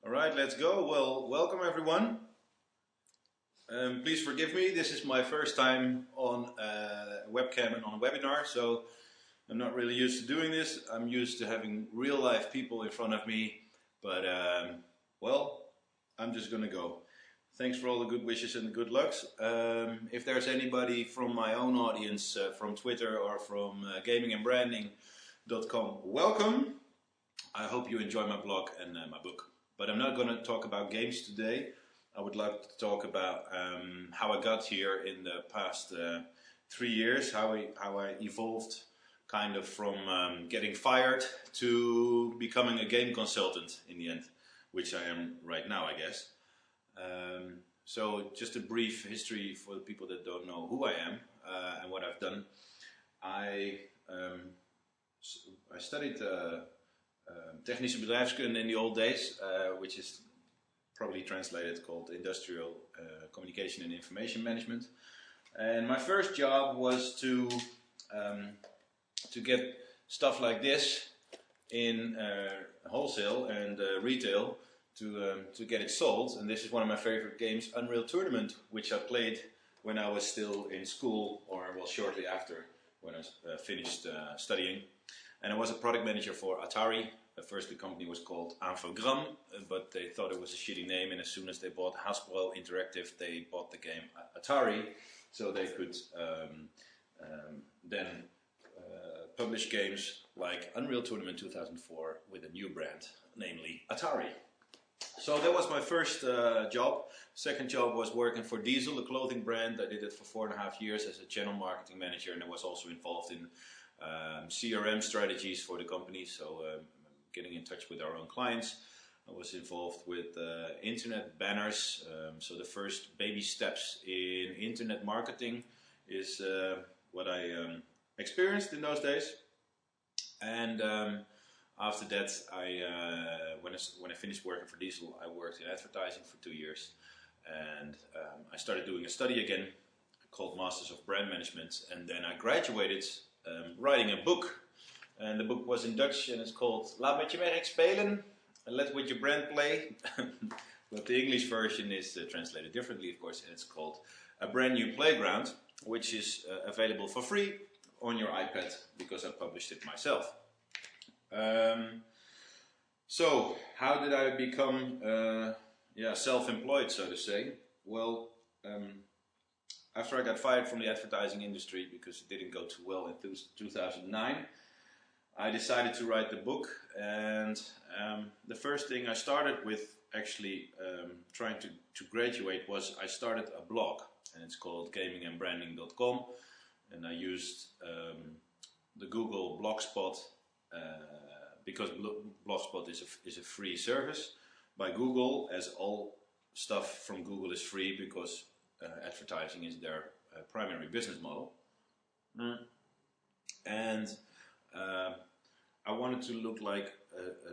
All right, let's go. Well, welcome everyone. Please forgive me. This is my first time on a webcam and on a webinar, so I'm not really used to doing this. I'm used to having real life people in front of me, but well, I'm just gonna go. Thanks for all the good wishes and the good lucks. If there's anybody from my own audience, from Twitter or from gamingandbranding.com, welcome. I hope you enjoy my blog and my book. But I'm not going to talk about games today. I would like to talk about how I got here in the past 3 years, how I evolved kind of from getting fired to becoming a game consultant in the end, which I am right now, I guess. So just a brief history for the people that don't know who I am and what I've done. I studied technische bedrijfskunde in the old days, which is probably translated called industrial communication and information management. And my first job was to get stuff like this in wholesale and retail to get it sold. And this is one of my favorite games, Unreal Tournament, which I played when I was still in school, or well, shortly after when I finished studying. And I was a product manager for Atari. At first the company was called Infogram, but they thought it was a shitty name, and as soon as they bought Hasbro Interactive, they bought the game Atari, so they could then publish games like Unreal Tournament 2004 with a new brand, namely Atari. So that was my first job. Second job was working for Diesel, a clothing brand. I did it for 4.5 years as a channel marketing manager, and I was also involved in CRM strategies for the company, so getting in touch with our own clients. I was involved with internet banners, so the first baby steps in internet marketing is what I experienced in those days. And after that, when I finished working for Diesel, I worked in advertising for 2 years, and I started doing a study again called Masters of Brand Management, and then I graduated writing a book. And the book was in Dutch and it's called Laat met je merk spelen, Let with your brand play. But the English version is translated differently, of course, and it's called A Brand New Playground, which is available for free on your iPad because I published it myself. So, how did I become self-employed, so to say? Well, after I got fired from the advertising industry because it didn't go too well in 2009, I decided to write the book, and the first thing I started with actually trying to graduate was I started a blog, and it's called gamingandbranding.com, and I used the Google Blogspot because Blogspot is a free service by Google, as all stuff from Google is free because advertising is their primary business model. And I wanted to look like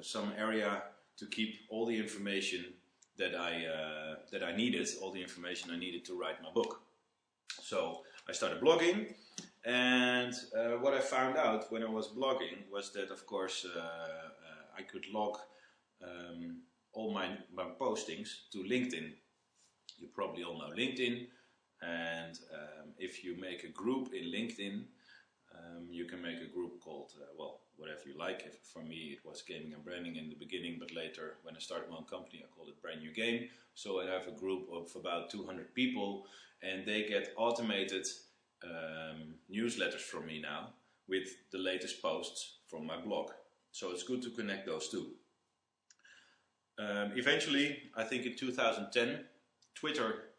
some area to keep all the information that I needed, all the information I needed to write my book. So I started blogging, and what I found out when I was blogging was that, of course, I could log all my postings to LinkedIn. You probably all know LinkedIn, and if you make a group in LinkedIn, you can make a group called, whatever you like. For me, it was gaming and branding in the beginning, but later, when I started my own company, I called it Brand New Game. So I have a group of about 200 people, and they get automated newsletters from me now with the latest posts from my blog. So it's good to connect those two. Eventually, I think in 2010, Twitter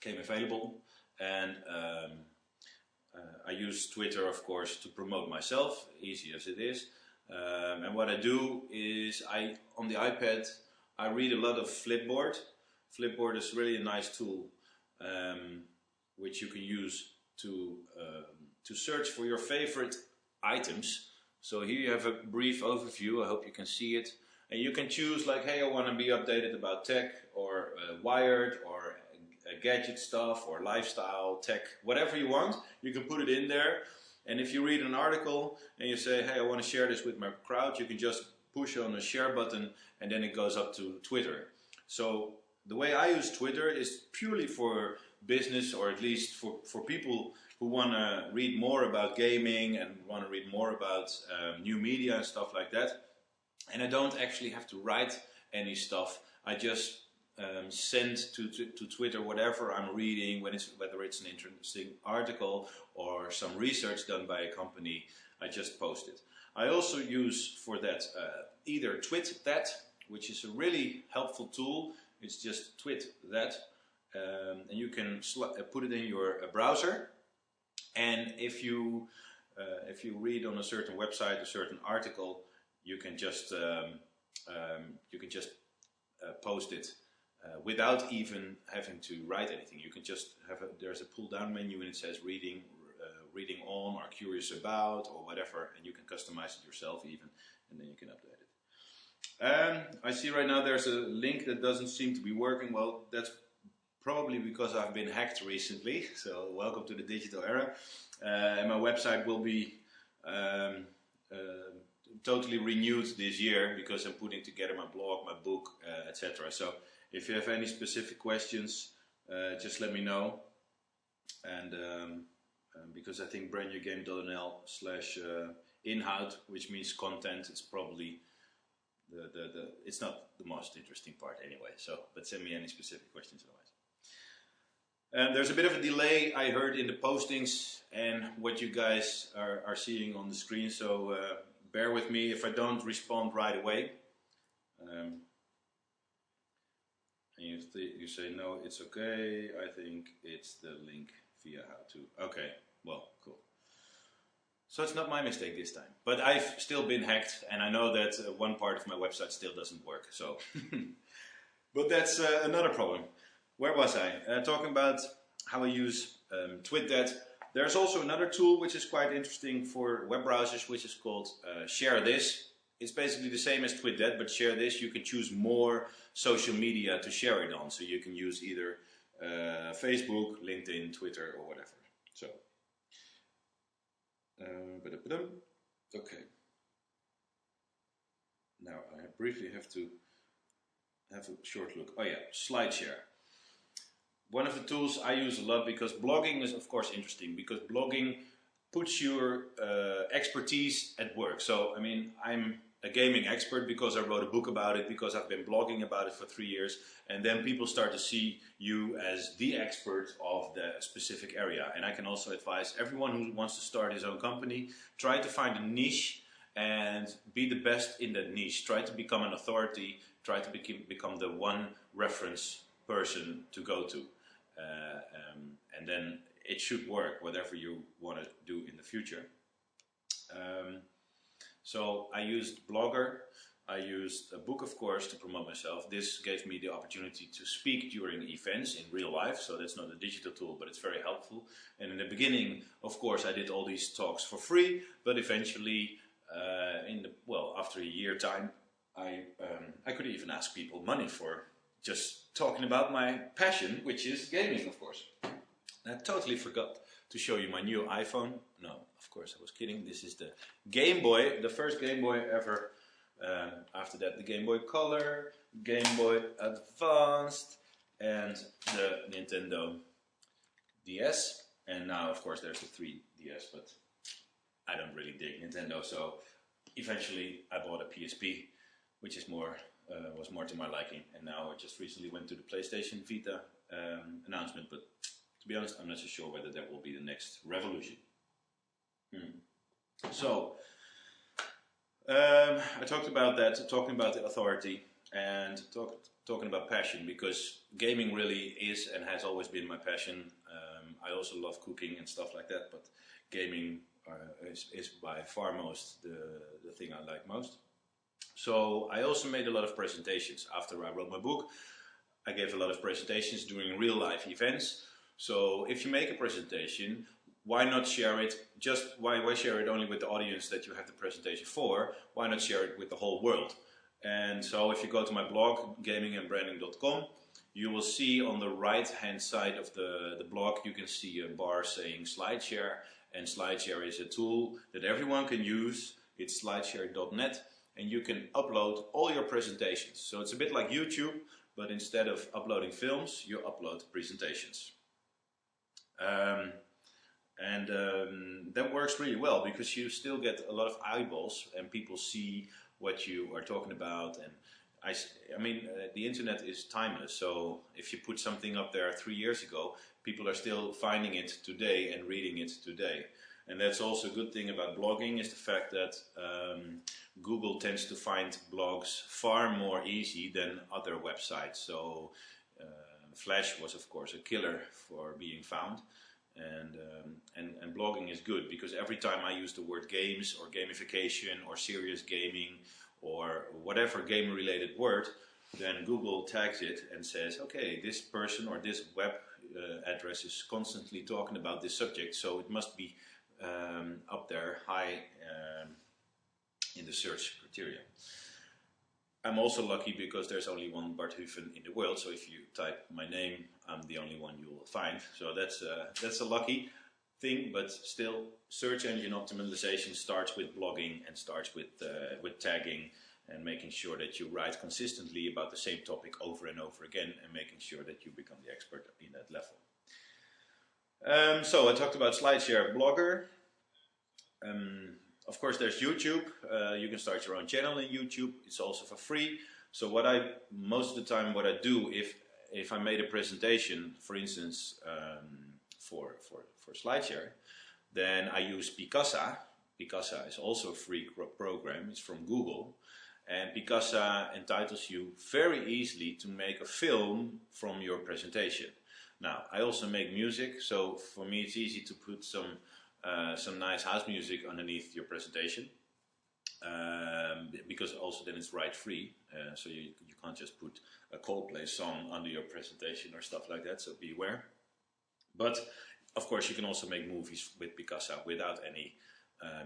came available, and I use Twitter, of course, to promote myself, easy as it is. And what I do is, on the iPad, I read a lot of Flipboard. Flipboard is really a nice tool, which you can use to search for your favorite items. So here you have a brief overview. I hope you can see it. And you can choose like, hey, I want to be updated about tech or Wired or gadget stuff or lifestyle, tech, whatever you want. You can put it in there. And if you read an article and you say, hey, I want to share this with my crowd, you can just push on a share button and then it goes up to Twitter. So the way I use Twitter is purely for business, or at least for people who want to read more about gaming and want to read more about new media and stuff like that. And I don't actually have to write any stuff. I just send to Twitter whatever I'm reading, whether it's an interesting article or some research done by a company. I just post it. I also use for that either Twit that, which is a really helpful tool. It's just Twit that, and you can put it in your browser. And if you read on a certain website a certain article, you can just post it without even having to write anything. You can just there's a pull down menu and it says reading on, or curious about, or whatever, and you can customize it yourself even, and then you can update it. I see right now there's a link that doesn't seem to be working. Well, that's probably because I've been hacked recently, so welcome to the digital era. And my website will be totally renewed this year because I'm putting together my blog, my book, etc. So if you have any specific questions, just let me know. And because I think brandnewgame.nl/inhoud, which means content, it's probably it's not the most interesting part anyway. So, but send me any specific questions otherwise. There's a bit of a delay, I heard, in the postings and what you guys are seeing on the screen, so bear with me if I don't respond right away. And you say, no, it's okay, I think it's the link via how to. Okay, well, cool. So it's not my mistake this time, but I've still been hacked, and I know that one part of my website still doesn't work, so. But that's another problem. Where was I? Talking about how I use TweetDead. There's also another tool which is quite interesting for web browsers, which is called Share This. It's basically the same as TweetDead, but Share This, you can choose more social media to share it on. So you can use either Facebook, LinkedIn, Twitter, or whatever. So, okay. Now I briefly have to have a short look. Oh yeah, SlideShare. One of the tools I use a lot, because blogging is of course interesting, because blogging puts your expertise at work. So I mean, I'm a gaming expert because I wrote a book about it, because I've been blogging about it for 3 years, and then people start to see you as the expert of the specific area. And I can also advise everyone who wants to start his own company, try to find a niche and be the best in that niche. Try to become an authority, try to become the one reference person to go to. And then it should work, whatever you want to do in the future. So I used Blogger, I used a book, of course, to promote myself. This gave me the opportunity to speak during events in real life, so that's not a digital tool, but it's very helpful. And in the beginning, of course, I did all these talks for free, but eventually, after a year time, I could even ask people money for just talking about my passion, which is gaming, of course. And I totally forgot to show you my new iPhone. No, of course, I was kidding. This is the Game Boy, the first Game Boy ever. After that, the Game Boy Color, Game Boy Advanced, and the Nintendo DS. And now, of course, there's the 3DS, but I don't really dig Nintendo, so eventually I bought a PSP, which is was more to my liking. And now I just recently went to the PlayStation Vita announcement, but to be honest, I'm not so sure whether that will be the next revolution. So, I talked about that, talking about the authority, and talking about passion, because gaming really is and has always been my passion. I also love cooking and stuff like that, but gaming is by far most the thing I like most. So I also made a lot of presentations. After I wrote my book, I gave a lot of presentations during real life events. So if you make a presentation, why not share it? Why share it only with the audience that you have the presentation for? Why not share it with the whole world? And so if you go to my blog, gamingandbranding.com, you will see on the right hand side of the blog, you can see a bar saying SlideShare. And SlideShare is a tool that everyone can use. It's slideshare.net. and you can upload all your presentations. So it's a bit like YouTube, but instead of uploading films, you upload presentations. That works really well because you still get a lot of eyeballs and people see what you are talking about. And I mean, the internet is timeless. So if you put something up there 3 years ago, people are still finding it today and reading it today. And that's also a good thing about blogging, is the fact that Google tends to find blogs far more easy than other websites. So Flash was of course a killer for being found. And blogging is good because every time I use the word games or gamification or serious gaming or whatever game related word, then Google tags it and says, okay, this person or this web address is constantly talking about this subject, so it must be up there high in the search criteria. I'm also lucky because there's only one Bart Hufen in the world, so if you type my name, I'm the only one you will find. So that's a lucky thing, but still, search engine optimization starts with blogging and starts with tagging and making sure that you write consistently about the same topic over and over again and making sure that you become the expert in that level. So I talked about SlideShare Blogger. Of course, there's YouTube. You can start your own channel in YouTube. It's also for free. So most of the time, what I do, if I made a presentation, for instance, for SlideShare, then I use Picasa. Picasa is also a free program. It's from Google. And Picasa entitles you very easily to make a film from your presentation. Now, I also make music, so for me it's easy to put some nice house music underneath your presentation, because also then it's right free, so you can't just put a Coldplay song under your presentation or stuff like that, so be aware. But of course you can also make movies with Picasa without any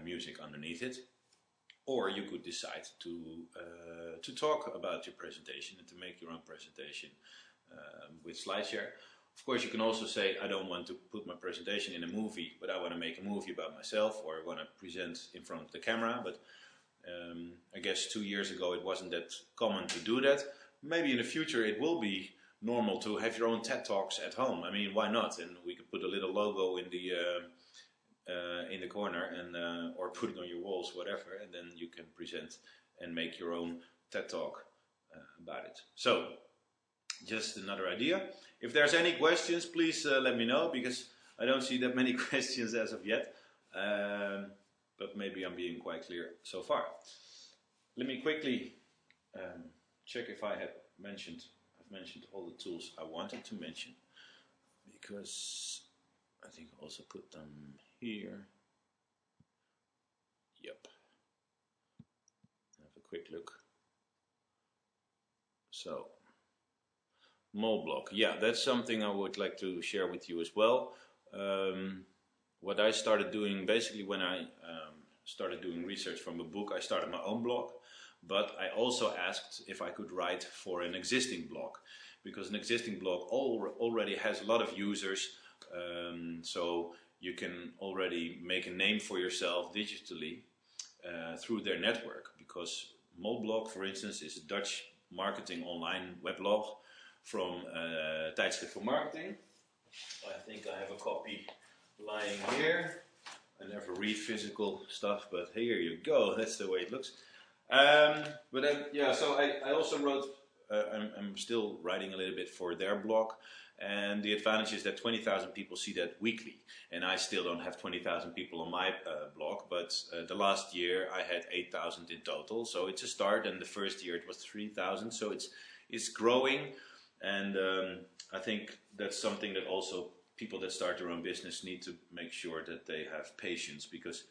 music underneath it, or you could decide to talk about your presentation and to make your own presentation with SlideShare. Of course, you can also say, I don't want to put my presentation in a movie, but I want to make a movie about myself, or I want to present in front of the camera. But I guess 2 years ago it wasn't that common to do that. Maybe in the future it will be normal to have your own TED Talks at home. I mean, why not? And we could put a little logo in the corner and or put it on your walls, whatever, and then you can present and make your own TED Talk about it. So, just another idea. If there's any questions, please let me know, because I don't see that many questions as of yet. But maybe I'm being quite clear so far. Let me quickly check if I've mentioned all the tools I wanted to mention, because I think I also put them here. Yep. Have a quick look. So, Molblock, yeah, that's something I would like to share with you as well. What I started doing, basically when I started doing research from a book, I started my own blog, but I also asked if I could write for an existing blog, because an existing blog already has a lot of users, so you can already make a name for yourself digitally through their network, because Molblock, for instance, is a Dutch marketing online weblog from Tijdschrift voor Marketing. I think I have a copy lying here. I never read physical stuff, but here you go. That's the way it looks. But then, yeah, so I also wrote, I'm still writing a little bit for their blog, and the advantage is that 20,000 people see that weekly, and I still don't have 20,000 people on my blog, but the last year I had 8,000 in total, so it's a start, and the first year it was 3,000, so it's growing. And I think that's something that also people that start their own business need to make sure that they have patience, because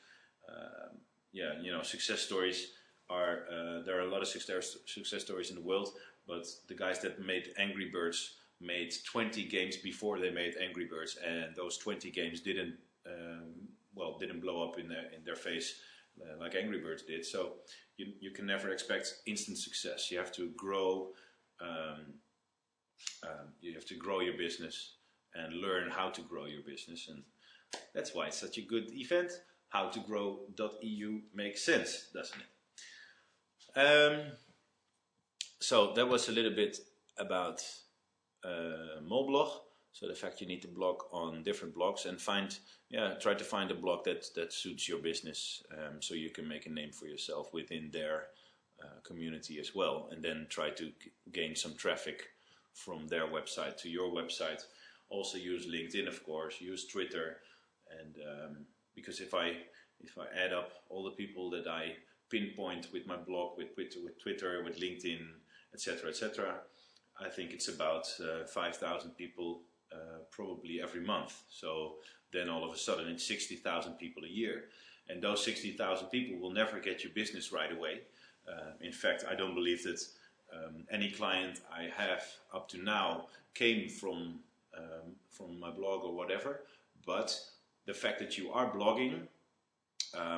yeah, you know, success stories are there are a lot of success stories in the world, but the guys that made Angry Birds made 20 games before they made Angry Birds, and those 20 games didn't blow up in their face like Angry Birds did. So you can never expect instant success. You have to grow. You have to grow your business and learn how to grow your business, and that's why it's such a good event. Howtogrow.eu makes sense, doesn't it? um, so that was a little bit about Moblog. So the fact you need to blog on different blogs and try to find a blog that suits your business, so you can make a name for yourself within their community as well, and then try to gain some traffic from their website to your website. Also use LinkedIn, of course, use Twitter, and because if I add up all the people that I pinpoint with my blog, with Twitter, with LinkedIn, etc., I think it's about 5,000 people probably every month. So then all of a sudden it's 60,000 people a year, and those 60,000 people will never get you business right away. In fact, I don't believe that any client I have up to now came from my blog or whatever, but the fact that you are blogging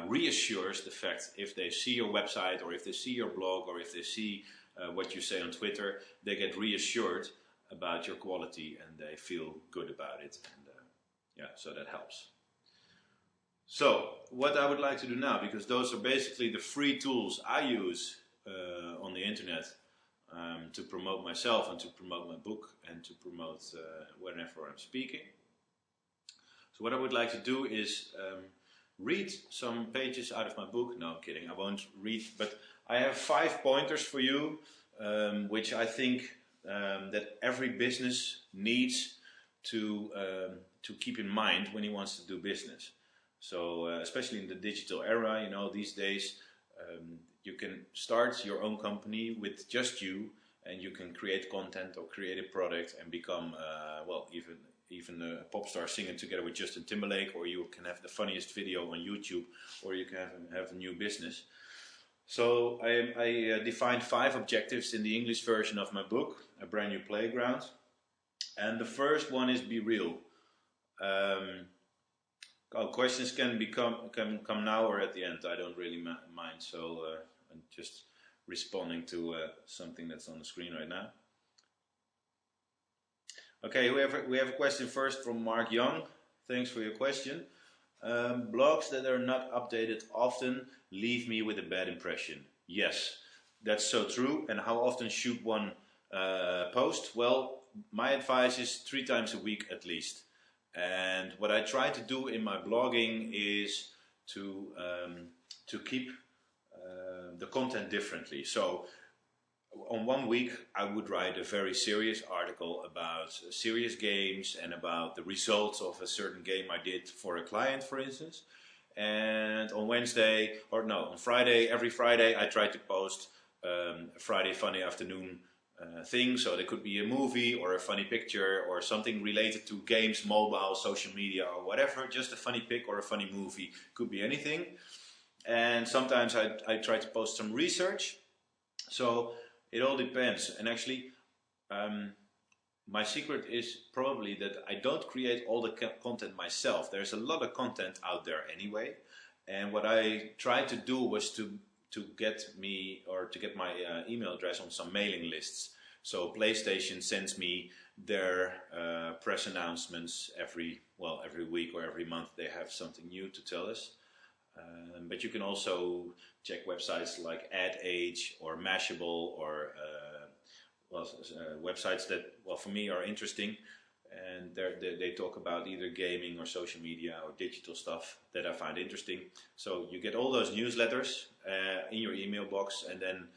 reassures the fact if they see your website or if they see your blog or if they see what you say on Twitter, they get reassured about your quality and they feel good about it, and so that helps. So what I would like to do now, because those are basically the free tools I use on the internet to promote myself and to promote my book and to promote whenever I'm speaking. So what I would like to do is read some pages out of my book. No, I'm kidding, I won't read, but I have 5 pointers for you, which I think that every business needs to keep in mind when he wants to do business. So especially in the digital era, you know, these days you can start your own company with just you, and you can create content or create a product and become even a pop star singing together with Justin Timberlake, or you can have the funniest video on YouTube, or you can have a new business. So I defined 5 objectives in the English version of my book, A Brand New Playground. And the first one is be real. Questions can come now or at the end. I don't really mind. So I'm just responding to something that's on the screen right now. Okay, we have a question first from Mark Young. Thanks for your question. Blogs that are not updated often leave me with a bad impression. Yes, that's so true. And how often should one post? Well, my advice is 3 times a week at least. And what I try to do in my blogging is to keep the content differently. So on one week I would write a very serious article about serious games and about the results of a certain game I did for a client, for instance. And on Friday, every Friday I try to post a Friday funny afternoon thing. So there could be a movie or a funny picture or something related to games, mobile, social media or whatever. Just a funny pic or a funny movie, could be anything. And sometimes I try to post some research. So it all depends. And actually my secret is probably that I don't create all the content myself. There's a lot of content out there anyway. And what I tried to do was to get my email address on some mailing lists. So PlayStation sends me their press announcements every week or every month. They have something new to tell us. But you can also check websites like Ad Age or Mashable or websites that, for me are interesting, and they talk about either gaming or social media or digital stuff that I find interesting. So you get all those newsletters in your email box, and then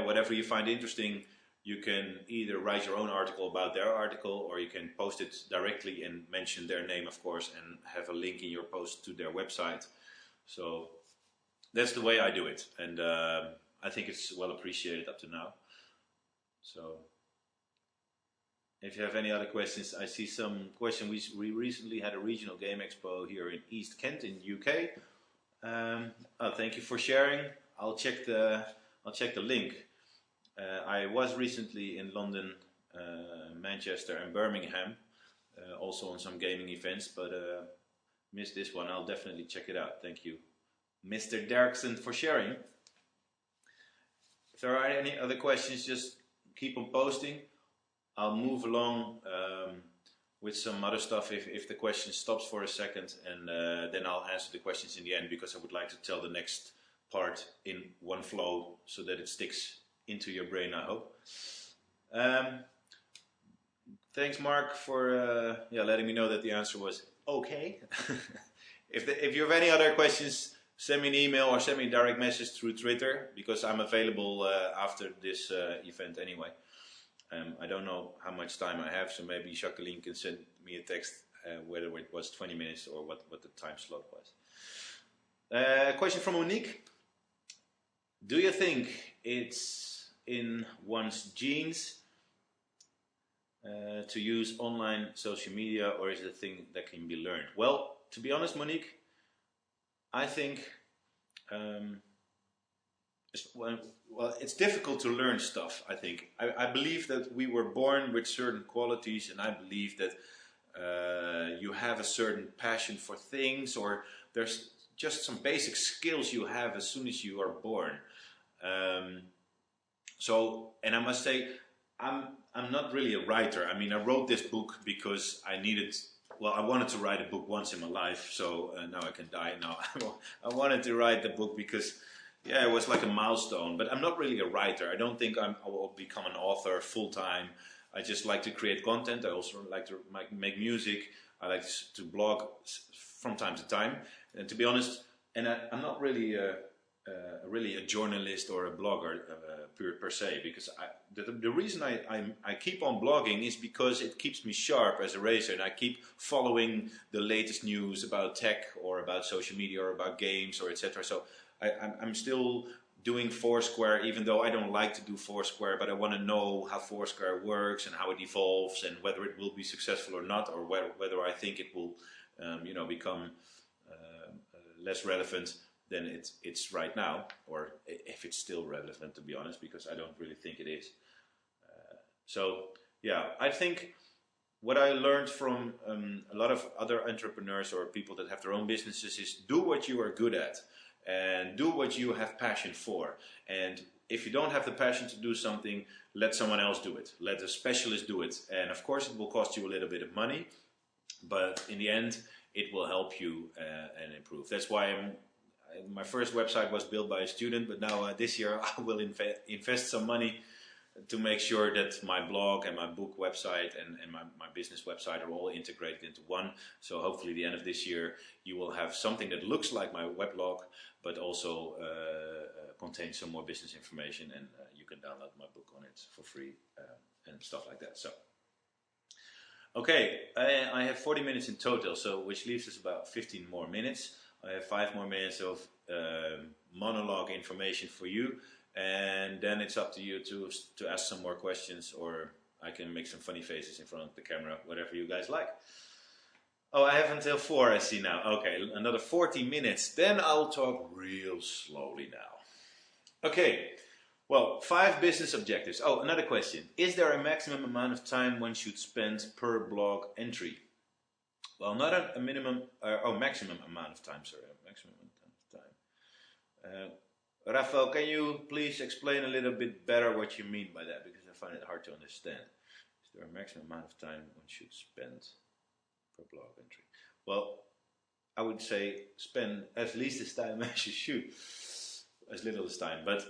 whatever you find interesting, you can either write your own article about their article, or you can post it directly and mention their name, of course, and have a link in your post to their website. So that's the way I do it, and I think it's well appreciated up to now. So if you have any other questions, I see some question. We recently had a regional game expo here in East Kent in UK. Thank you for sharing. I'll check the link. I was recently in London, Manchester and Birmingham, also on some gaming events, but missed this one. I'll definitely check it out. Thank you, Mr. Derksen, for sharing. If there are any other questions, just keep on posting. I'll move along with some other stuff if the question stops for a second, and then I'll answer the questions in the end, because I would like to tell the next part in one flow so that it sticks into your brain, I hope. Thanks, Mark, for letting me know that the answer was okay. If you have any other questions, send me an email or send me a direct message through Twitter, because I'm available after this event anyway. I don't know how much time I have, so maybe Jacqueline can send me a text whether it was 20 minutes or what the time slot was. Question from Monique. Do you think it's in one's genes to use online social media, or is it a thing that can be learned? Well, to be honest, Monique, I think it's difficult to learn stuff, I think. I believe that we were born with certain qualities, and I believe that you have a certain passion for things, or there's just some basic skills you have as soon as you are born. And I must say, I'm not really a writer. I mean, I wrote this book because I wanted to write a book once in my life, so now I can die now. I wanted to write the book because, yeah, it was like a milestone, but I'm not really a writer. I don't think I will become an author full-time. I just like to create content. I also like to make music. I like to blog from time to time. And to be honest, I'm not really a journalist or a blogger per se, because the reason I keep on blogging is because it keeps me sharp as a racer, and I keep following the latest news about tech or about social media or about games or etc. So I'm still doing Foursquare, even though I don't like to do Foursquare, but I want to know how Foursquare works and how it evolves and whether it will be successful or not, or whether I think it will become less relevant than it's right now, or if it's still relevant, to be honest, because I don't really think it is. So yeah, I think what I learned from a lot of other entrepreneurs or people that have their own businesses is do what you are good at and do what you have passion for. And if you don't have the passion to do something, let someone else do it. Let a specialist do it. And of course it will cost you a little bit of money, but in the end it will help you and improve. That's why my first website was built by a student, but now this year I will invest some money to make sure that my blog and my book website and my business website are all integrated into one. So hopefully the end of this year you will have something that looks like my weblog, but also contains some more business information, and you can download my book on it for free and stuff like that. So, okay, I have 40 minutes in total, so which leaves us about 15 more minutes. I have 5 more minutes of monologue information for you, and then it's up to you to ask some more questions, or I can make some funny faces in front of the camera, whatever you guys like. Oh, I have until 4, I see now. Okay, another 40 minutes, then I'll talk real slowly now. Okay, well, 5 business objectives. Oh, another question. Is there a maximum amount of time one should spend per blog entry? Well, not a minimum, maximum amount of time, sorry, maximum amount of time. Rafael, can you please explain a little bit better what you mean by that, because I find it hard to understand. Is there a maximum amount of time one should spend per blog entry? Well, I would say spend at least as time as you should, as little as time, but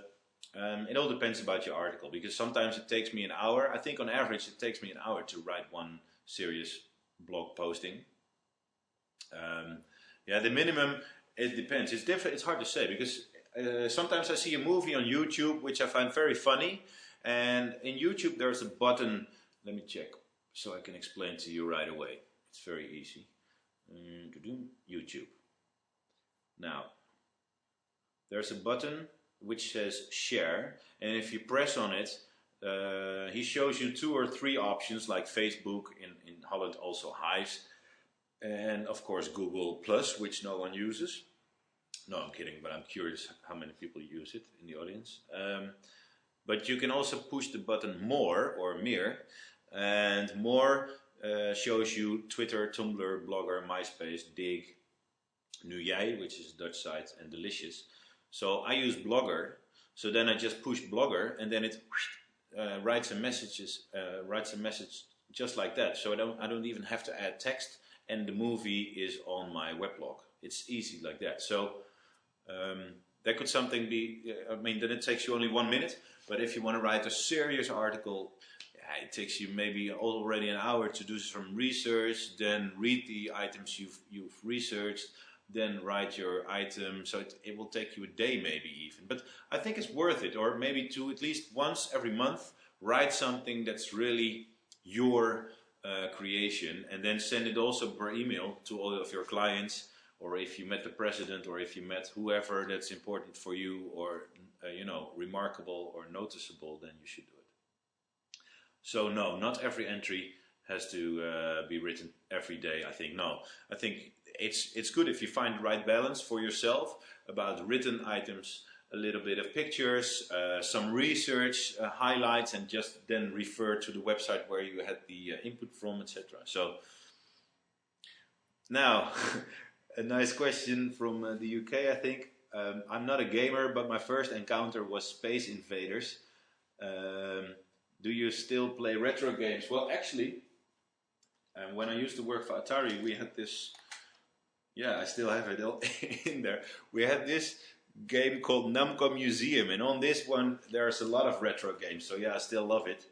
it all depends about your article, because sometimes it takes me an hour. I think on average it takes me an hour to write one serious blog posting. Yeah, the minimum, it depends. It's different. It's hard to say, because sometimes I see a movie on YouTube which I find very funny, and in YouTube there's a button. Let me check so I can explain to you right away. It's very easy. YouTube. Now there's a button which says share, and if you press on it, he shows you 2 or 3 options, like Facebook, in Holland also Hives, and of course Google Plus, which no one uses. No, I'm kidding, but I'm curious how many people use it in the audience. But you can also push the button more, or meer, and more shows you Twitter, Tumblr, Blogger, MySpace, Dig, Nu Jij, which is a Dutch site, and Delicious. So I use Blogger, so then I just push Blogger, and then it writes a message just like that. So I don't even have to add text, and the movie is on my weblog. It's easy like that. So that could something be, I mean, then it takes you only 1 minute. But if you want to write a serious article, yeah, it takes you maybe already an hour to do some research, then read the items you've researched, then write your item. So it will take you a day maybe even. But I think it's worth it, or maybe to at least once every month write something that's really your creation, and then send it also per email to all of your clients, or if you met the president, or if you met whoever that's important for you, or you know, remarkable or noticeable, then you should do it. So no, not every entry has to be written every day. I think no. I think it's good if you find the right balance for yourself about written items, a little bit of pictures, some research, highlights, and just then refer to the website where you had the input from, etc. So now, a nice question from the UK, I think. I'm not a gamer, but my first encounter was Space Invaders. Do you still play retro games? Well, actually, when I used to work for Atari, we had this, yeah, I still have it in there. We had this game called Namco Museum, and on this one there's a lot of retro games, so yeah, I still love it.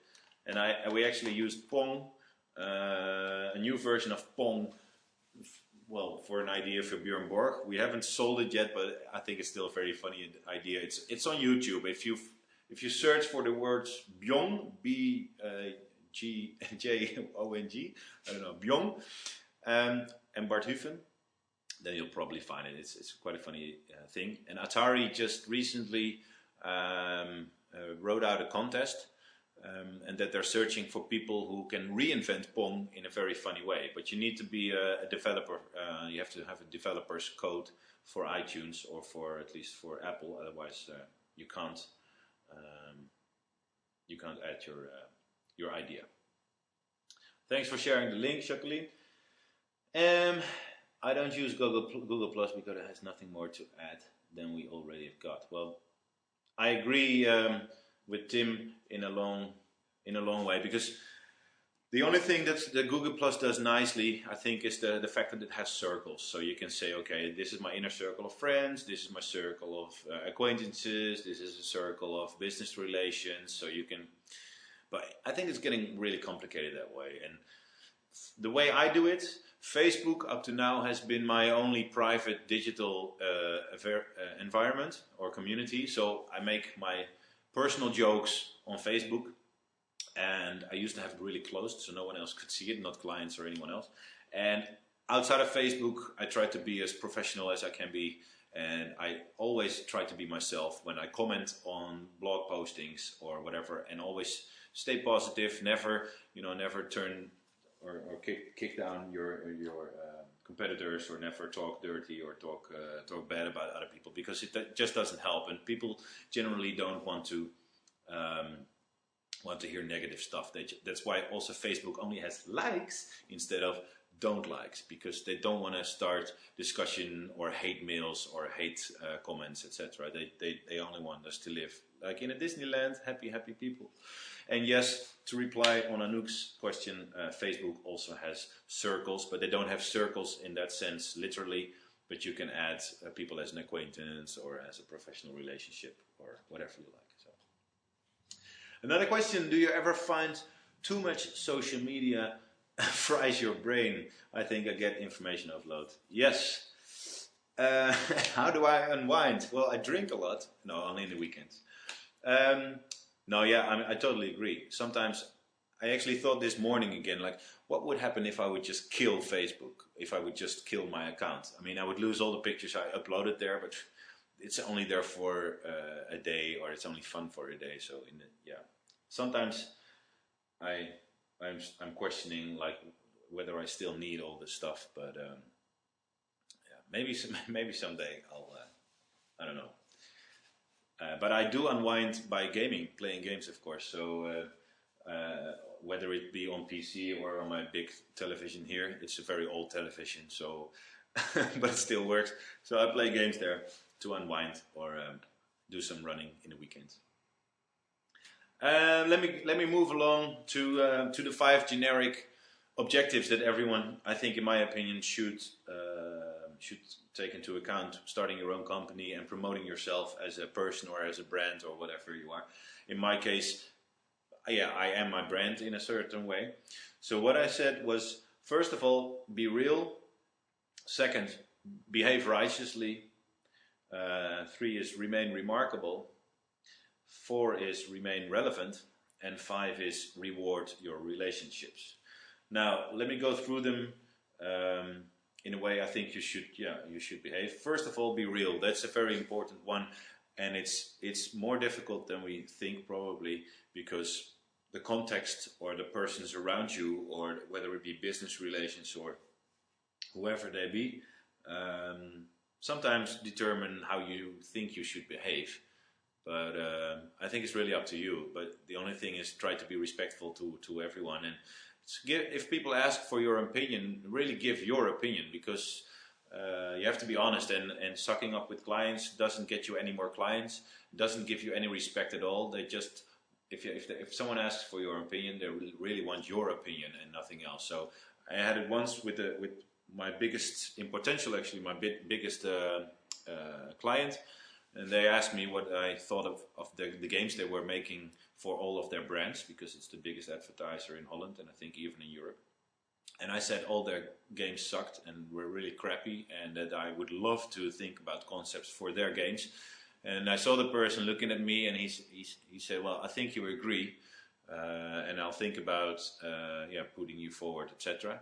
And we actually used Pong, a new version of Pong, well, for an idea for Björn Borg. We haven't sold it yet, but I think it's still a very funny idea. It's on YouTube. If you search for the words Bjong, B-G-J-O-N-G, I don't know, Bjong, and Bart Hufen, then you'll probably find it. It's quite a funny thing. And Atari just recently wrote out a contest, and that they're searching for people who can reinvent Pong in a very funny way. But you need to be a developer. You have to have a developer's code for iTunes, or for at least for Apple. Otherwise, you can't add your idea. Thanks for sharing the link, Jacqueline. I don't use Google Plus because it has nothing more to add than we already have got. Well, I agree with Tim in a long way, because the only thing that the Google Plus does nicely, I think, is the fact that it has circles. So you can say, okay, this is my inner circle of friends, this is my circle of acquaintances, this is a circle of business relations. So you can, but I think it's getting really complicated that way. And the way I do it, Facebook up to now has been my only private digital environment or community. So I make my personal jokes on Facebook, and I used to have it really closed so no one else could see it, not clients or anyone else. And outside of Facebook, I try to be as professional as I can be, and I always try to be myself when I comment on blog postings or whatever, and always stay positive, never turn or kick down your competitors, or never talk dirty or talk bad about other people, because it just doesn't help, and people generally don't want to hear negative stuff. That's why also Facebook only has likes instead of don't likes, because they don't want to start discussion or hate mails or hate comments, etc. They only want us to live like in a Disneyland, happy people. And yes, to reply on Anouk's question, Facebook also has circles, but they don't have circles in that sense, literally, but you can add people as an acquaintance or as a professional relationship or whatever you like. So, another question, do you ever find too much social media fries your brain? I think I get information overload. Yes. How do I unwind? Well, I drink a lot. No, only in the weekends. No, yeah, I totally agree. Sometimes I actually thought this morning again, like, what would happen if I would just kill Facebook? If I would just kill my account? I mean, I would lose all the pictures I uploaded there, but it's only there for a day, or it's only fun for a day. So, sometimes I'm questioning, like, whether I still need all this stuff. But maybe someday I'll. I don't know. But I do unwind by playing games, of course. So whether it be on PC or on my big television here, it's a very old television, so but it still works. So I play games there to unwind, or do some running in the weekends. Let me move along to the 5 generic objectives that everyone, I think, in my opinion, should should take into account starting your own company and promoting yourself as a person or as a brand or whatever you are. In my case, yeah, I am my brand in a certain way. So what I said was, first of all, be real. Second, behave righteously. 3 is remain remarkable. 4 is remain relevant. And 5 is reward your relationships. Now, let me go through them in a way I think you should behave. First of all, be real. That's a very important one, and it's more difficult than we think probably, because the context or the persons around you, or whether it be business relations or whoever they be, sometimes determine how you think you should behave. But I think it's really up to you. But the only thing is, try to be respectful to everyone. And if people ask for your opinion, really give your opinion, because you have to be honest. And sucking up with clients doesn't get you any more clients, doesn't give you any respect at all. They just, if someone asks for your opinion, they really want your opinion and nothing else. So I had it once with my biggest, in potential actually, my biggest client. And they asked me what I thought of the games they were making for all of their brands, because it's the biggest advertiser in Holland, and I think even in Europe. And I said all their games sucked and were really crappy, and that I would love to think about concepts for their games. And I saw the person looking at me, and he said, well, I think you agree, and I'll think about putting you forward, etc.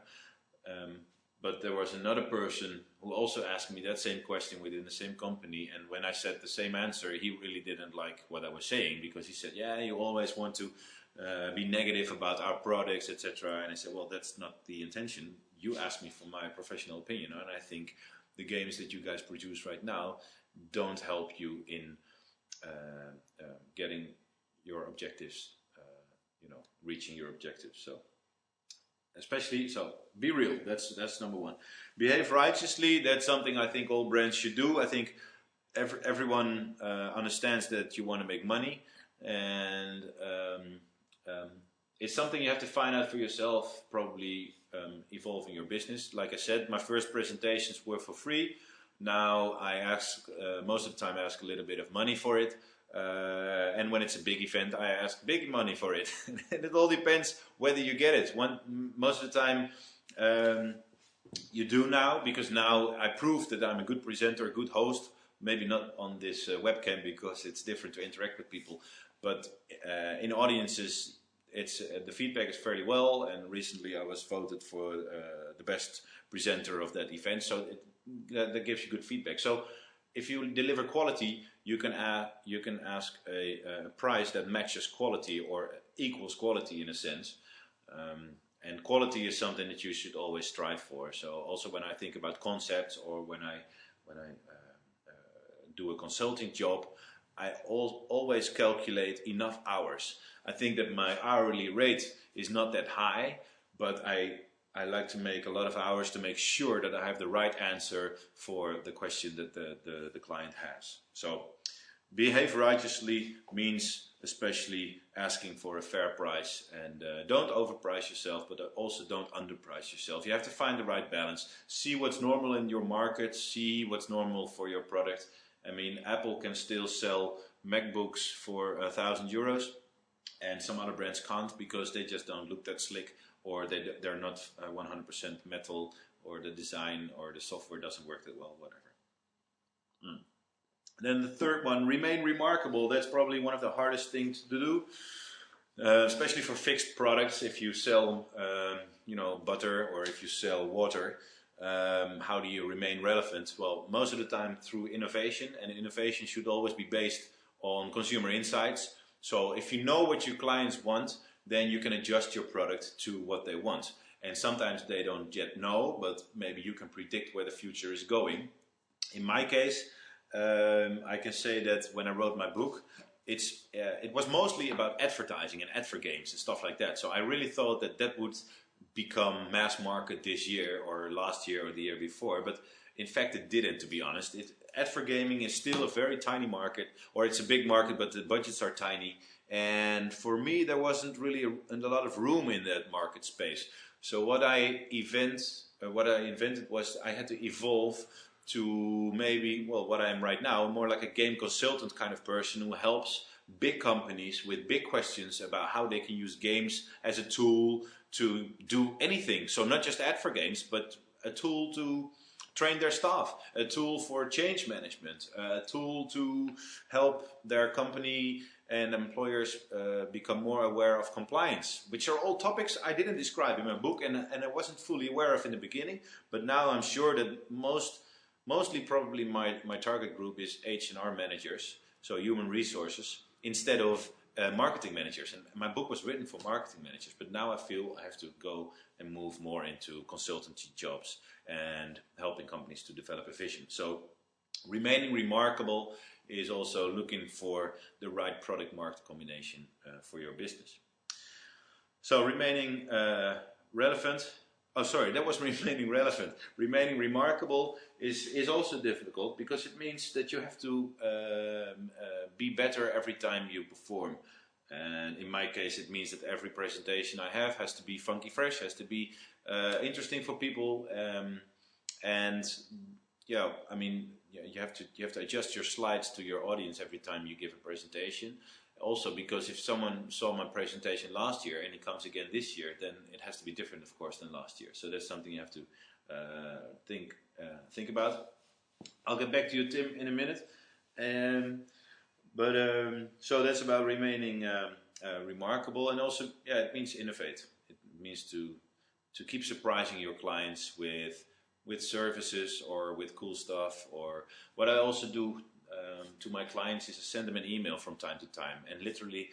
But there was another person who also asked me that same question within the same company, and when I said the same answer, he really didn't like what I was saying, because he said, yeah, you always want to be negative about our products, etc. And I said, well, that's not the intention. You asked me for my professional opinion, and I think the games that you guys produce right now don't help you in getting your objectives, reaching your objectives. So. Especially, so be real, that's number one. Behave righteously, that's something I think all brands should do. I think everyone understands that you want to make money, and it's something you have to find out for yourself, probably evolving your business. Like I said, my first presentations were for free. Now I ask, most of the time I ask a little bit of money for it. And when it's a big event, I ask big money for it. And it all depends whether you get it. Most of the time you do now, because now I proved that I'm a good presenter, a good host. Maybe not on this webcam, because it's different to interact with people. But in audiences, the feedback is fairly well. And recently I was voted for the best presenter of that event. So that gives you good feedback. So if you deliver quality, you can ask a price that matches quality or equals quality in a sense. And quality is something that you should always strive for. So also when I think about concepts, or when I do a consulting job, I always calculate enough hours. I think that my hourly rate is not that high, but I like to make a lot of hours to make sure that I have the right answer for the question that the client has. So behave righteously means especially asking for a fair price, and don't overprice yourself, but also don't underprice yourself. You have to find the right balance. See what's normal in your market, see what's normal for your product. I mean, Apple can still sell MacBooks for €1,000, and some other brands can't, because they just don't look that slick, or they're not 100% metal, or the design or the software doesn't work that well, whatever. Then the third one, remain remarkable. That's probably one of the hardest things to do, especially for fixed products. If you sell, butter, or if you sell water, how do you remain relevant? Well, most of the time through innovation, and innovation should always be based on consumer insights. So if you know what your clients want, then you can adjust your product to what they want. And sometimes they don't yet know, but maybe you can predict where the future is going. In my case, I can say that when I wrote my book, it was mostly about advertising and ad for games and stuff like that. So I really thought that would become mass market this year, or last year, or the year before. But in fact, it didn't, to be honest. Ad for gaming is still a very tiny market, or it's a big market, but the budgets are tiny. And for me, there wasn't really a lot of room in that market space. So what I invented was I had to evolve to maybe, well, what I am right now, more like a game consultant kind of person who helps big companies with big questions about how they can use games as a tool to do anything. So not just add for games, but a tool to train their staff, a tool for change management, a tool to help their company and employers become more aware of compliance, which are all topics I didn't describe in my book and I wasn't fully aware of in the beginning, but now I'm sure that mostly probably my target group is H&R managers, so human resources, instead of marketing managers. And my book was written for marketing managers, but now I feel I have to go and move more into consultancy jobs and helping companies to develop a vision. So remaining remarkable is also looking for the right product market combination for your business. So remaining relevant. Oh, sorry, that was remaining relevant. Remaining remarkable is also difficult because it means that you have to be better every time you perform. And in my case, it means that every presentation I have has to be funky fresh, has to be interesting for people. And yeah, I mean, you have to adjust your slides to your audience every time you give a presentation. Also, because if someone saw my presentation last year and he comes again this year, then it has to be different, of course, than last year. So that's something you have to think about. I'll get back to you, Tim, in a minute. So that's about remaining remarkable, and also, yeah, it means innovate. It means to keep surprising your clients with services or with cool stuff. Or what I also do to my clients is to send them an email from time to time, and literally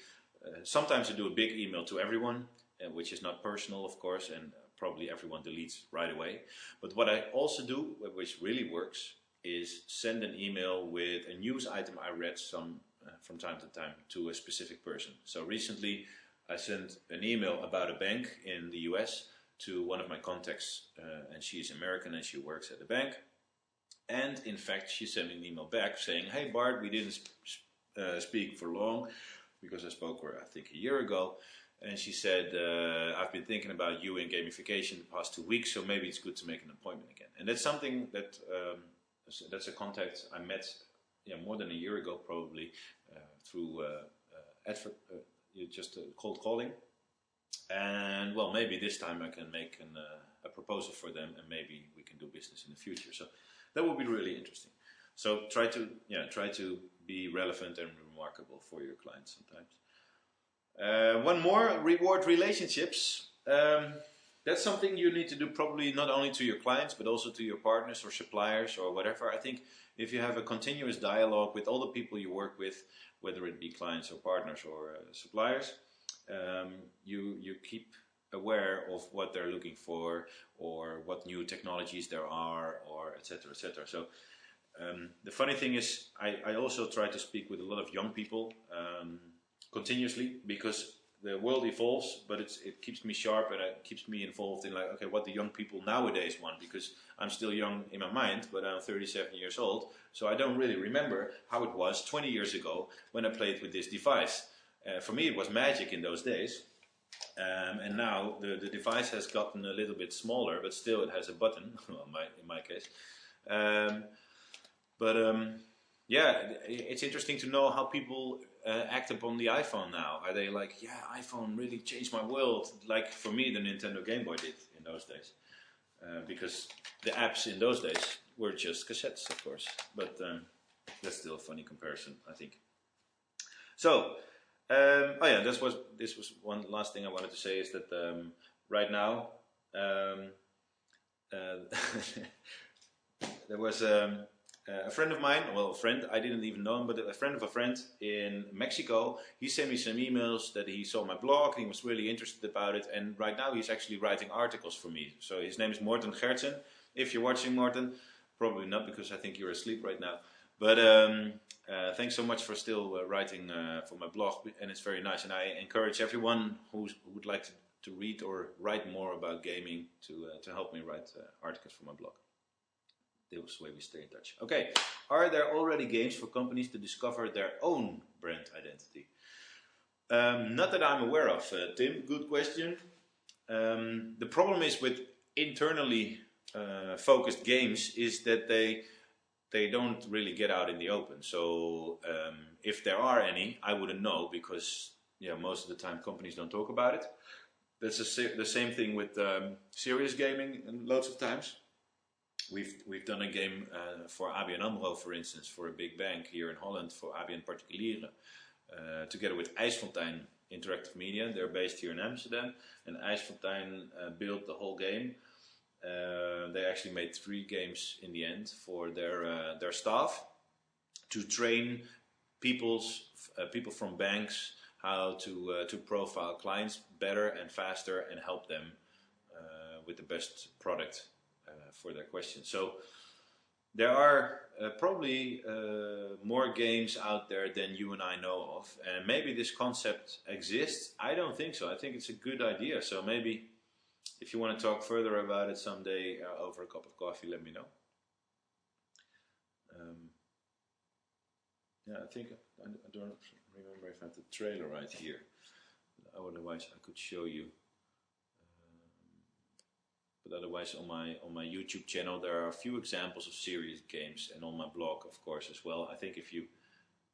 sometimes I do a big email to everyone, which is not personal, of course, and probably everyone deletes right away. But what I also do, which really works, is send an email with a news item I read from time to time to a specific person. So recently I sent an email about a bank in the US to one of my contacts, and she is American and she works at the bank. And in fact, she sent me an email back saying, "Hey Bart, we didn't speak for long because I spoke with her, I think, a year ago." And she said, "I've been thinking about you in gamification the past 2 weeks, so maybe it's good to make an appointment again." And that's something that, that's a contact I met more than a year ago, probably, through just cold calling. And well, maybe this time I can make a proposal for them, and maybe we can do business in the future. So that would be really interesting. So try to be relevant and remarkable for your clients sometimes. One more, reward relationships. That's something you need to do probably not only to your clients, but also to your partners or suppliers or whatever. I think if you have a continuous dialogue with all the people you work with, whether it be clients or partners or suppliers, you keep aware of what they're looking for or what new technologies there are, or etc. etc. So the funny thing is I also try to speak with a lot of young people continuously, because the world evolves, but it keeps me sharp and it keeps me involved in, like, okay, what the young people nowadays want, because I'm still young in my mind, but I'm 37 years old, so I don't really remember how it was 20 years ago when I played with this device. For me it was magic in those days, and now the device has gotten a little bit smaller, but still it has a button, well, in my case. Yeah, it's interesting to know how people act upon the iPhone now. Are they like, yeah, iPhone really changed my world, like for me the Nintendo Game Boy did in those days? Because the apps in those days were just cassettes, of course. But that's still a funny comparison, I think. So, oh yeah, this was one last thing I wanted to say, is that right now there was a friend of mine, well, a friend, I didn't even know him, but a friend of a friend in Mexico. He sent me some emails that he saw my blog, and he was really interested about it, and right now he's actually writing articles for me. So his name is Morten Gertsen. If you're watching, Morten, probably not, because I think you're asleep right now. But thanks so much for still writing for my blog, and it's very nice, and I encourage everyone who would like to read or write more about gaming to help me write articles for my blog. This way we stay in touch. Okay, are there already games for companies to discover their own brand identity? Not that I'm aware of, Tim, good question. The problem is with internally focused games is that they don't really get out in the open. So if there are any, I wouldn't know, because most of the time companies don't talk about it. That's the same thing with serious gaming, and loads of times. We've done a game for ABN AMRO, for instance, for a big bank here in Holland, for ABN Particulieren, together with IJsfontein Interactive Media. They're based here in Amsterdam, and IJsfontein built the whole game. They actually made 3 games in the end for their staff to train people from banks how to profile clients better and faster and help them with the best product for their questions. So there are probably more games out there than you and I know of, and maybe this concept exists. I don't think so. I think it's a good idea. So maybe if you want to talk further about it someday over a cup of coffee, let me know. Yeah, I think I don't remember if I have the trailer right here. Otherwise, I could show you. But otherwise, on my YouTube channel, there are a few examples of serious games, and on my blog, of course, as well. I think if you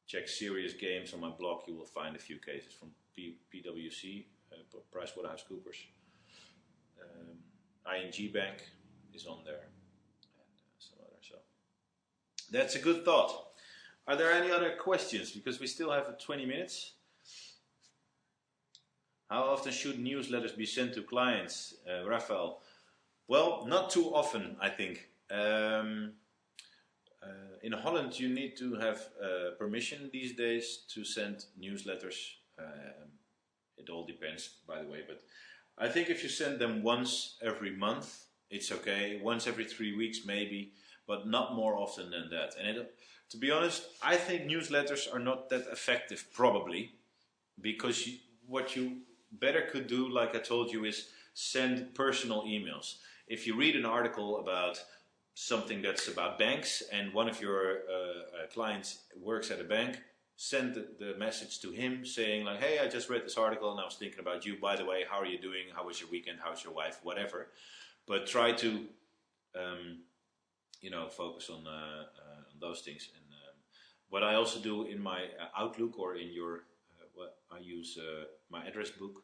check serious games on my blog, you will find a few cases from PwC, PricewaterhouseCoopers. ING Bank is on there, and some others. So that's a good thought. Are there any other questions? Because we still have 20 minutes. How often should newsletters be sent to clients, Rafael? Well, not too often, I think. In Holland, you need to have permission these days to send newsletters. It all depends, by the way, but I think if you send them once every month, it's okay. Once every 3 weeks, maybe, but not more often than that. And to be honest, I think newsletters are not that effective, probably, because what you better could do, like I told you, is send personal emails. If you read an article about something that's about banks and one of your clients works at a bank, send the message to him saying like, hey, I just read this article and I was thinking about you. By the way, how are you doing? How was your weekend? How's your wife? Whatever. But try to, focus on those things. And what I also do in my Outlook or in your, I use my address book.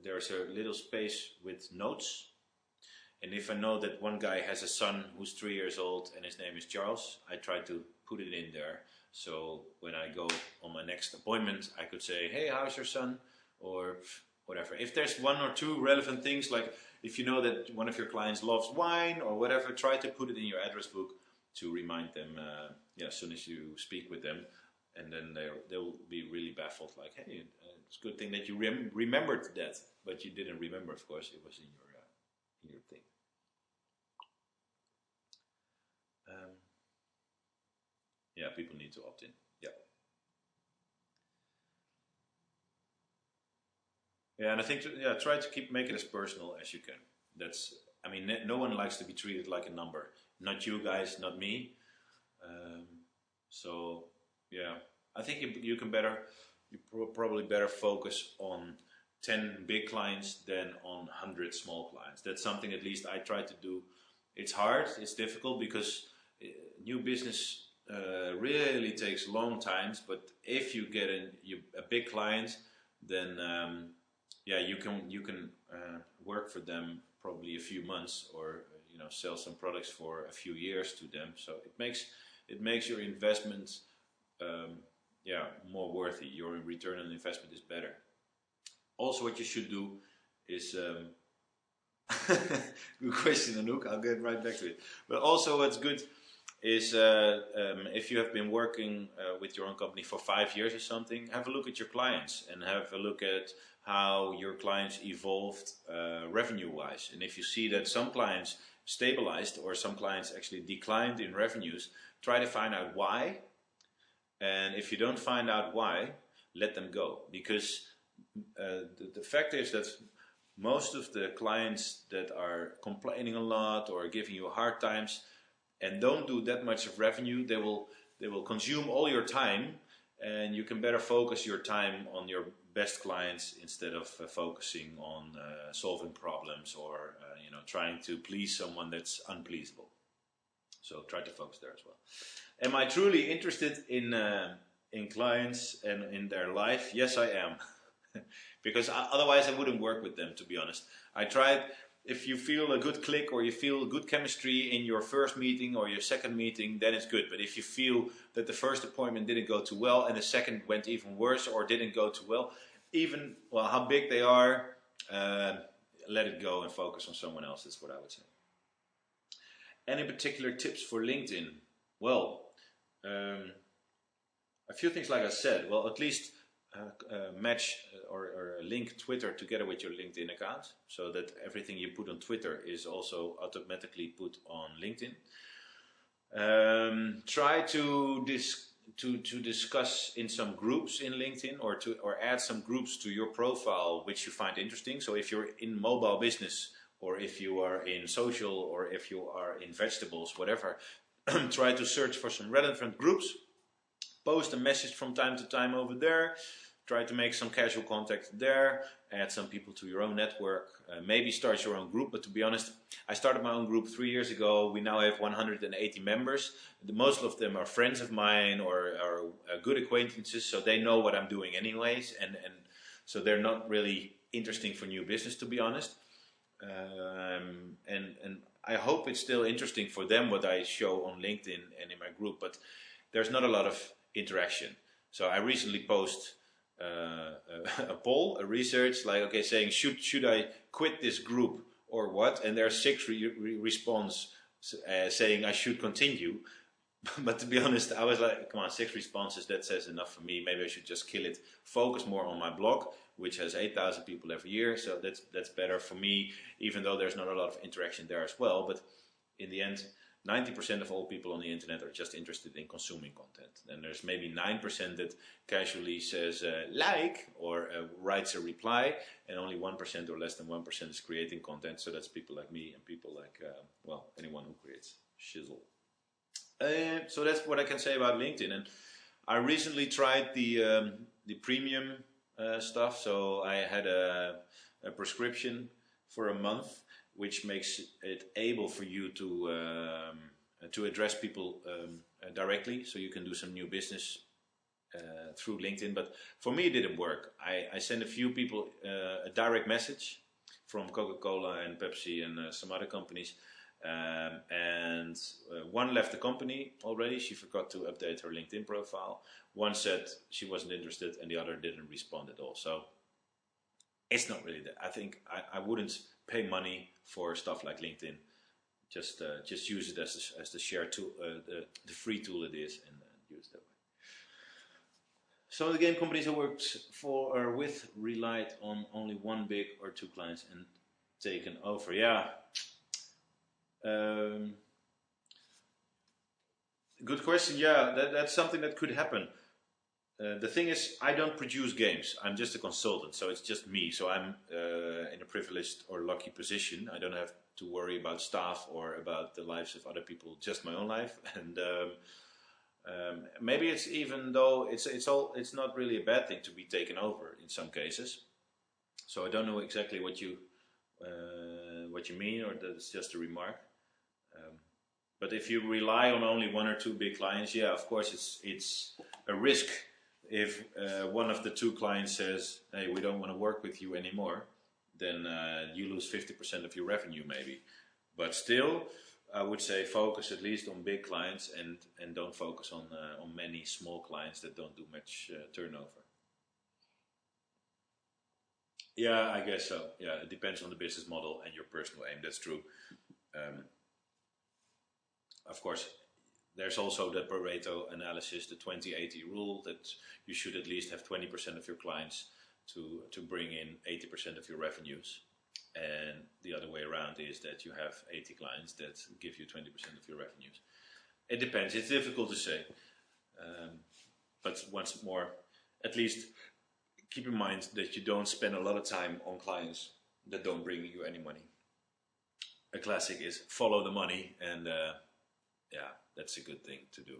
There's a little space with notes, and if I know that one guy has a son who's 3 years old and his name is Charles, I try to put it in there, so when I go on my next appointment I could say, hey, how's your son, or whatever. If there's 1 or 2 relevant things, like if you know that one of your clients loves wine or whatever, try to put it in your address book to remind them as soon as you speak with them. And then they'll be really baffled, like, hey, it's a good thing that you remembered that, but you didn't remember, of course, it was in your thing. Yeah, people need to opt in. Yeah. Yeah, and I think try to make it as personal as you can. No one likes to be treated like a number. Not you guys, not me. Yeah, I think you probably better focus on 10 big clients than on 100 small clients. That's something at least I try to do. It's hard, it's difficult, because new business really takes long times, but if you get a big client, then you can work for them probably a few months, or sell some products for a few years to them. So it makes your investment more worthy. Your return on investment is better. Also, what you should do is good question, Anouk. I'll get right back to it. But also, what's good is if you have been working with your own company for 5 years or something, have a look at your clients and have a look at how your clients evolved revenue-wise. And if you see that some clients stabilized or some clients actually declined in revenues, try to find out why. And if you don't find out why, let them go. Because the fact is that most of the clients that are complaining a lot or giving you hard times and don't do that much of revenue, they will consume all your time, and you can better focus your time on your best clients instead of focusing on solving problems or trying to please someone that's unpleasable. So try to focus there as well. Am I truly interested in clients and in their life? Yes, I am. Because otherwise I wouldn't work with them, to be honest. I tried. If you feel a good click or you feel good chemistry in your first meeting or your second meeting, then it's good. But if you feel that the first appointment didn't go too well and the second went even worse or didn't go too well, how big they are, let it go and focus on someone else. That's what I would say. Any particular tips for LinkedIn? Well, a few things like I said. Well, at least match or link Twitter together with your LinkedIn account, so that everything you put on Twitter is also automatically put on LinkedIn. Try to discuss in some groups in LinkedIn, or add some groups to your profile which you find interesting. So if you're in mobile business, or if you are in social, or if you are in vegetables, whatever, try to search for some relevant groups. Post a message from time to time over there. Try to make some casual contact there. Add some people to your own network. Maybe start your own group. But to be honest, I started my own group 3 years ago. We now have 180 members. Most of them are friends of mine or are good acquaintances, so they know what I'm doing anyways. And so they're not really interesting for new business, to be honest. And I hope it's still interesting for them what I show on LinkedIn and in my group. But there's not a lot of interaction. So I recently posted a poll, a research, like, okay, saying should I quit this group or what? And there are 6 responses saying I should continue. But to be honest, I was like, come on, 6 responses, that says enough for me. Maybe I should just kill it. Focus more on my blog, which has 8,000 people every year. So that's better for me, even though there's not a lot of interaction there as well. But in the end, 90% of all people on the internet are just interested in consuming content. And there's maybe 9% that casually says like or writes a reply, and only 1% or less than 1% is creating content. So that's people like me and people like, anyone who creates shizzle. So that's what I can say about LinkedIn. And I recently tried the premium stuff. So I had a prescription for a month, which makes it able for you to address people directly, so you can do some new business through LinkedIn. But for me, it didn't work. I sent a few people a direct message from Coca-Cola and Pepsi and some other companies, and one left the company already. She forgot to update her LinkedIn profile. One said she wasn't interested, and the other didn't respond at all. So it's not really that. I think I wouldn't pay money for stuff like LinkedIn. Just use it as the share tool, the free tool it is, and use it that way. Some of the game companies I worked for or with relied on only 1 big or 2 clients and taken over. Yeah. Good question. Yeah, that's something that could happen. The thing is, I don't produce games. I'm just a consultant, so it's just me. So I'm in a privileged or lucky position. I don't have to worry about staff or about the lives of other people, just my own life. And maybe it's, even though it's not really a bad thing to be taken over in some cases. So I don't know exactly what you mean, or that it's just a remark. But if you rely on only 1 or 2 big clients, yeah, of course it's a risk. If one of the 2 clients says, hey, we don't want to work with you anymore, then you lose 50% of your revenue maybe. But still, I would say focus at least on big clients and don't focus on many small clients that don't do much turnover. Yeah, I guess so. Yeah, it depends on the business model and your personal aim. That's true. Of course, there's also the Pareto analysis, the 20-80 rule, that you should at least have 20% of your clients to bring in 80% of your revenues. And the other way around is that you have 80 clients that give you 20% of your revenues. It depends. It's difficult to say. But once more, at least keep in mind that you don't spend a lot of time on clients that don't bring you any money. A classic is follow the money, and that's a good thing to do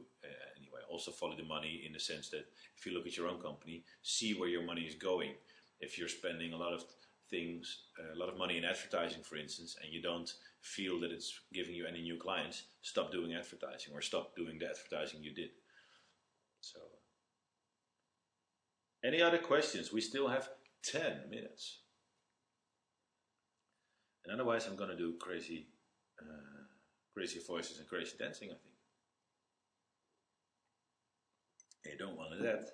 anyway. Also follow the money in the sense that if you look at your own company, see where your money is going. If you're spending a lot of things, a lot of money in advertising, for instance, and you don't feel that it's giving you any new clients, stop doing advertising or stop doing the advertising you did. So, any other questions? We still have 10 minutes. And otherwise I'm going to do crazy voices and crazy dancing, I think. You don't want that.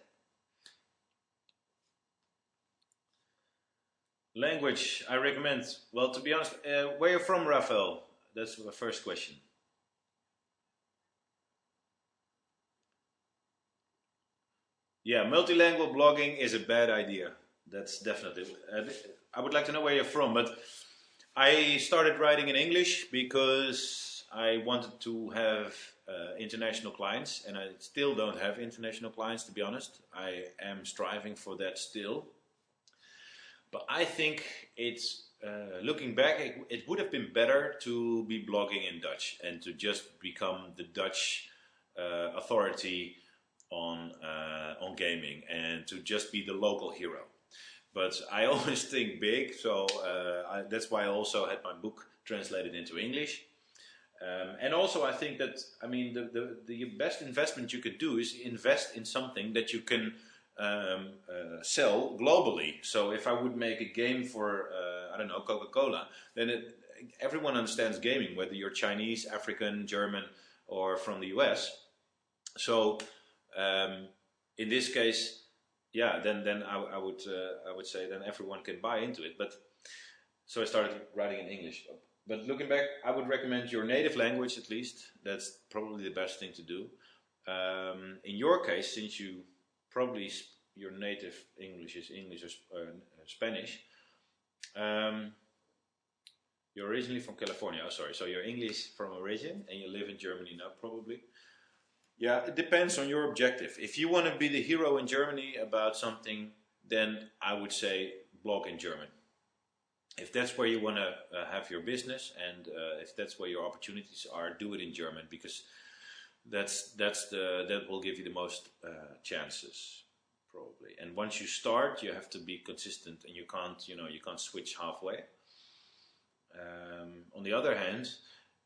Language, I recommend. Well, to be honest, where you're from, Rafael? That's the first question. Yeah, multilingual blogging is a bad idea. That's definitely. I would like to know where you're from, but I started writing in English because I wanted to have international clients, and I still don't have international clients, to be honest. I am striving for that still. But I think it's, looking back, it would have been better to be blogging in Dutch and to just become the Dutch authority on gaming and to just be the local hero. But I always think big, so that's why I also had my book translated into English. And also I think that, I mean, the best investment you could do is invest in something that you can sell globally. So if I would make a game for, I don't know, Coca-Cola, then everyone understands gaming, whether you're Chinese, African, German, or from the US. So in this case, yeah, then I would say then everyone can buy into it. But so I started writing in English. But looking back, I would recommend your native language at least. That's probably the best thing to do. In your case, since you probably your native English is English or Spanish, you're originally from California. Oh, sorry. So you're English from origin and you live in Germany now, probably. Yeah, it depends on your objective. If you want to be the hero in Germany about something, then I would say blog in German. If that's where you want to have your business and if that's where your opportunities are, do it in German, because that will give you the most chances, probably. And once you start, you have to be consistent, and you can't switch halfway. On the other hand,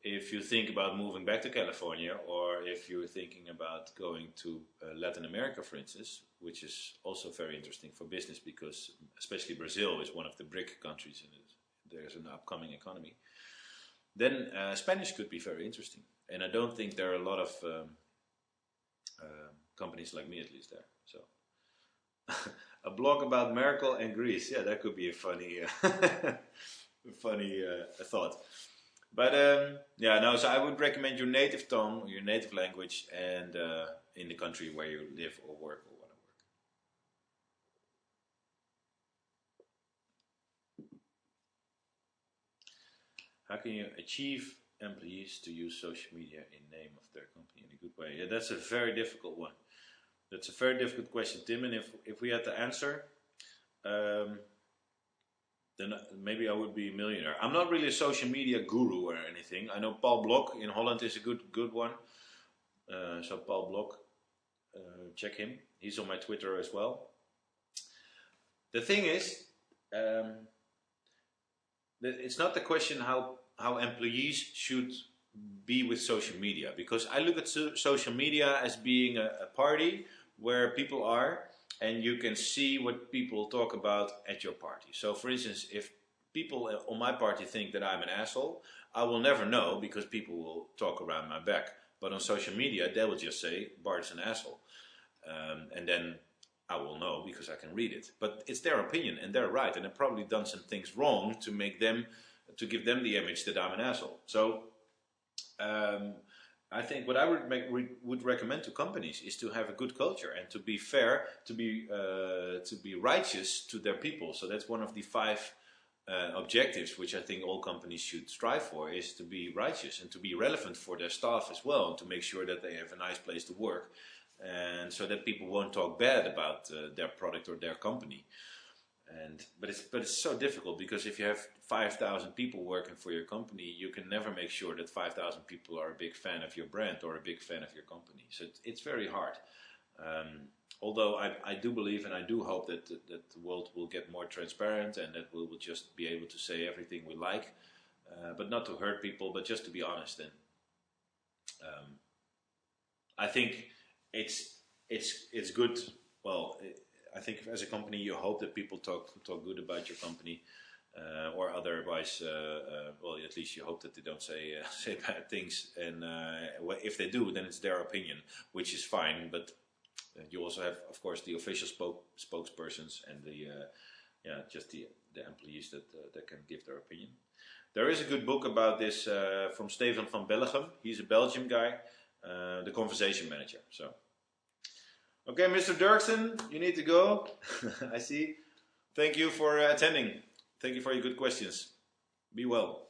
if you think about moving back to California, or if you're thinking about going to Latin America, for instance, which is also very interesting for business, because especially Brazil is one of the BRIC countries and there's an upcoming economy, then Spanish could be very interesting. And I don't think there are a lot of companies like me, at least, there. So a blog about Merkel and Greece, yeah, that could be a funny, funny thought. But yeah, no. So I would recommend your native tongue, your native language, and in the country where you live or work or want to work. How can you achieve employees to use social media in name of their company in a good way? Yeah, that's a very difficult one. That's a very difficult question, Tim. And if we had to answer, then maybe I would be a millionaire. I'm not really a social media guru or anything. I know Paul Blok in Holland is a good one. So Paul Blok, check him. He's on my Twitter as well. The thing is, it's not the question how employees should be with social media, because I look at social media as being a party where people are, and you can see what people talk about at your party. So for instance, if people on my party think that I'm an asshole, I will never know, because people will talk around my back. But on social media, they will just say, Bart's an asshole. And then I will know, because I can read it. But it's their opinion, and they're right. And I've probably done some things wrong to give them the image that I'm an asshole. So I think what I would recommend to companies is to have a good culture and to be fair, to be righteous to their people. So that's one of the 5 objectives which I think all companies should strive for, is to be righteous and to be relevant for their staff as well, and to make sure that they have a nice place to work, and so that people won't talk bad about their product or their company. But it's so difficult because if you have 5,000 people working for your company, you can never make sure that 5,000 people are a big fan of your brand or a big fan of your company. So it's very hard. Although I do believe and I do hope that the world will get more transparent and that we will just be able to say everything we like, but not to hurt people, but just to be honest. And I think it's good. Well, I think as a company, you hope that people talk good about your company, or otherwise, well, at least you hope that they don't say say bad things. And if they do, then it's their opinion, which is fine. But you also have, of course, the official spokespersons and the just the employees that can give their opinion. There is a good book about this from Steven van Bellegem. He's a Belgian guy, the Conversation Manager. So. Okay, Mr. Dirksen, you need to go. I see. Thank you for attending. Thank you for your good questions. Be well.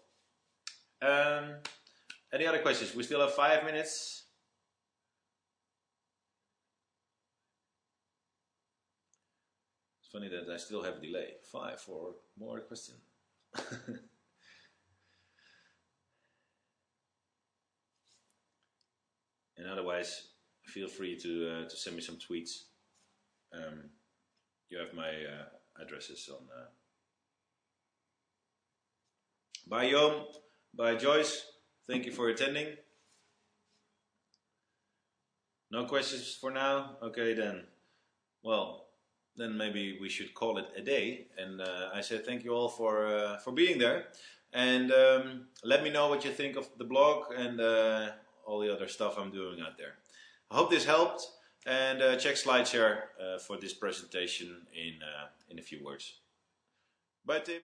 Any other questions? We still have 5 minutes. It's funny that I still have a delay. 5 for more questions. And otherwise, feel free to send me some tweets. You have my addresses on. Bye, Joom. Bye, Joyce. Thank you for attending. No questions for now? Okay, then. Well, then maybe we should call it a day. And I said thank you all for being there. And let me know what you think of the blog and all the other stuff I'm doing out there. I hope this helped, and check SlideShare for this presentation in a few words. Bye, Tim.